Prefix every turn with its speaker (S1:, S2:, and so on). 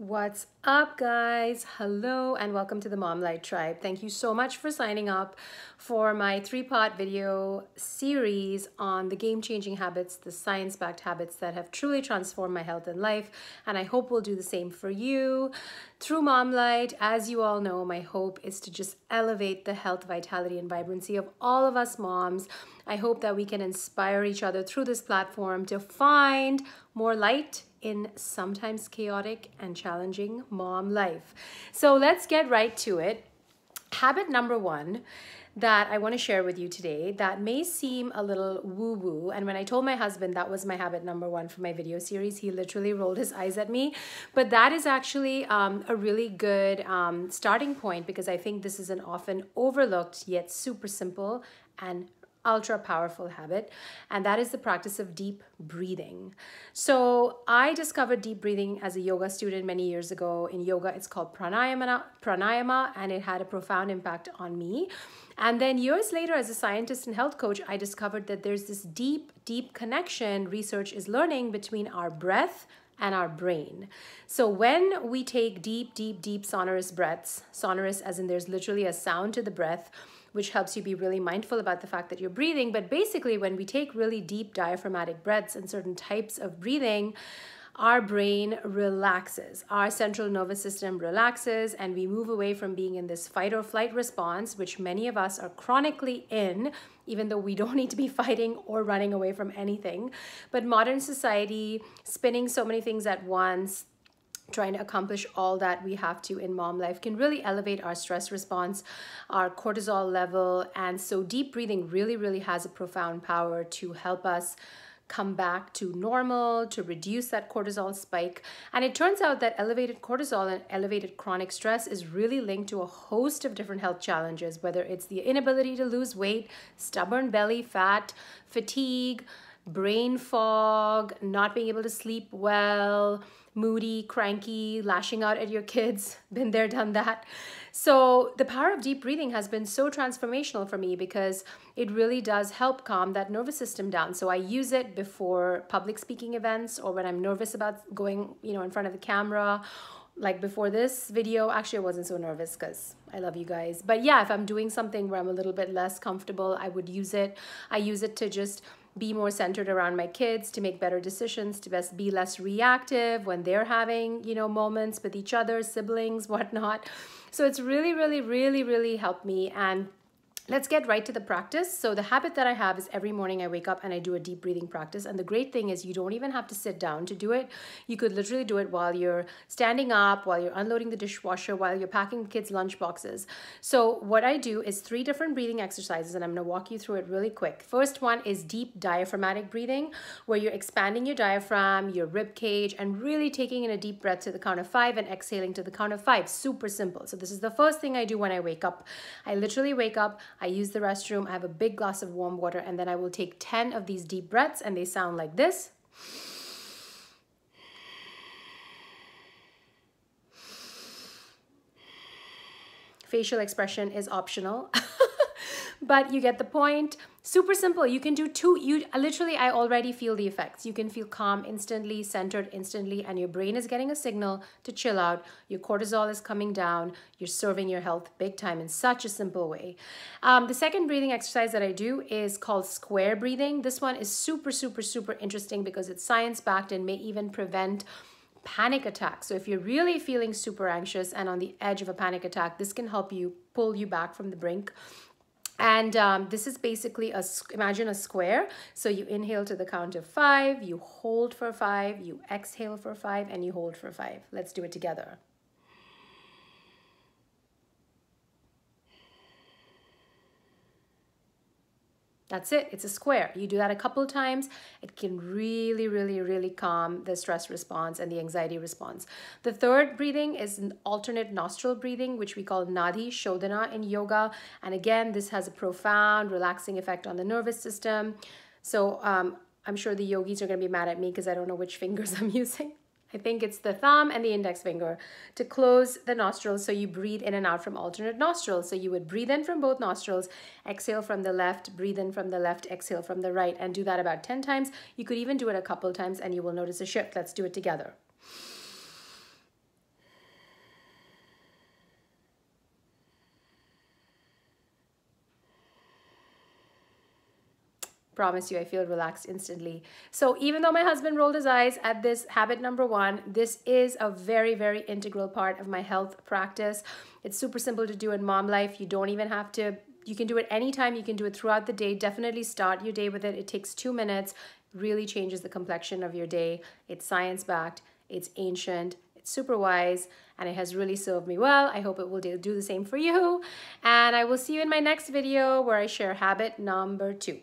S1: What's up, guys? Hello and welcome to the Mom Light Tribe. Thank you so much for signing up for my three-part video series on the game-changing habits, the science-backed habits that have truly transformed my health and life, and I hope will do the same for you. Through Mom Light, as you all know, my hope is to just elevate the health, vitality, and vibrancy of all of us moms. I hope that we can inspire each other through this platform to find more light in sometimes chaotic and challenging mom life. So let's get right to it. Habit number one that I want to share with you today that may seem a little woo-woo, and when I told my husband that was my habit number one for my video series, he literally rolled his eyes at me, but that is actually a really good starting point, because I think this is an often overlooked yet super simple and ultra powerful habit, and that is the practice of deep breathing. So I discovered deep breathing as a yoga student many years ago. In yoga, it's called pranayama, and it had a profound impact on me. And then years later, as a scientist and health coach, I discovered that there's this deep connection research is learning between our breath and our brain. So when we take deep sonorous breaths, sonorous as in there's literally a sound to the breath, which helps you be really mindful about the fact that you're breathing. But basically, when we take really deep diaphragmatic breaths and certain types of breathing, our brain relaxes, our central nervous system relaxes, and we move away from being in this fight or flight response, which many of us are chronically in, even though we don't need to be fighting or running away from anything. But modern society, spinning so many things at once, trying to accomplish all that we have to in mom life, can really elevate our stress response, our cortisol level. And so deep breathing really has a profound power to help us come back to normal, to reduce that cortisol spike. And it turns out that elevated cortisol and elevated chronic stress is really linked to a host of different health challenges, whether it's the inability to lose weight, stubborn belly fat, fatigue, brain fog, not being able to sleep well, moody, cranky, lashing out at your kids. Been there, done that. So the power of deep breathing has been so transformational for me, because it really does help calm that nervous system down. So I use it before public speaking events, or when I'm nervous about going, in front of the camera. Like before this video, actually I wasn't so nervous because I love you guys. But yeah, if I'm doing something where I'm a little bit less comfortable, I would use it. I use it to just be more centered around my kids, to make better decisions, to be less reactive when they're having, moments with each other, siblings, whatnot. So it's really helped me. And let's get right to the practice. So the habit that I have is every morning I wake up and I do a deep breathing practice. And the great thing is you don't even have to sit down to do it. You could literally do it while you're standing up, while you're unloading the dishwasher, while you're packing the kids' lunch boxes. So what I do is 3 different breathing exercises, and I'm gonna walk you through it really quick. First one is deep diaphragmatic breathing, where you're expanding your diaphragm, your rib cage, and really taking in a deep breath to the count of 5 and exhaling to the count of 5. Super simple. So this is the first thing I do when I wake up. I literally wake up, I use the restroom, I have a big glass of warm water, and then I will take 10 of these deep breaths, and they sound like this. Facial expression is optional, but you get the point. Super simple. You can do 2. I already feel the effects. You can feel calm instantly, centered instantly, and your brain is getting a signal to chill out. Your cortisol is coming down. You're serving your health big time in such a simple way. The second breathing exercise that I do is called square breathing. This one is super interesting because it's science-backed and may even prevent panic attacks. So if you're really feeling super anxious and on the edge of a panic attack, this can help you pull you back from the brink. And this is basically imagine a square. So you inhale to the count of 5, you hold for 5, you exhale for 5, and you hold for 5. Let's do it together. That's it. It's a square. You do that a couple times. It can really calm the stress response and the anxiety response. The third breathing is an alternate nostril breathing, which we call Nadi Shodhana in yoga. And again, this has a profound relaxing effect on the nervous system. So I'm sure the yogis are going to be mad at me because I don't know which fingers I'm using. I think it's the thumb and the index finger to close the nostrils, so you breathe in and out from alternate nostrils. So you would breathe in from both nostrils, exhale from the left, breathe in from the left, exhale from the right, and do that about 10 times. You could even do it a couple times and you will notice a shift. Let's do it together. promise you, I feel relaxed instantly. So even though my husband rolled his eyes at this habit number 1, this is a very, very integral part of my health practice. It's super simple to do in mom life. You don't even have to, you can do it anytime. You can do it throughout the day. Definitely start your day with it. It takes 2 minutes, really changes the complexion of your day. It's science-backed, it's ancient, it's super wise, and it has really served me well. I hope it will do the same for you. And I will see you in my next video where I share habit number 2.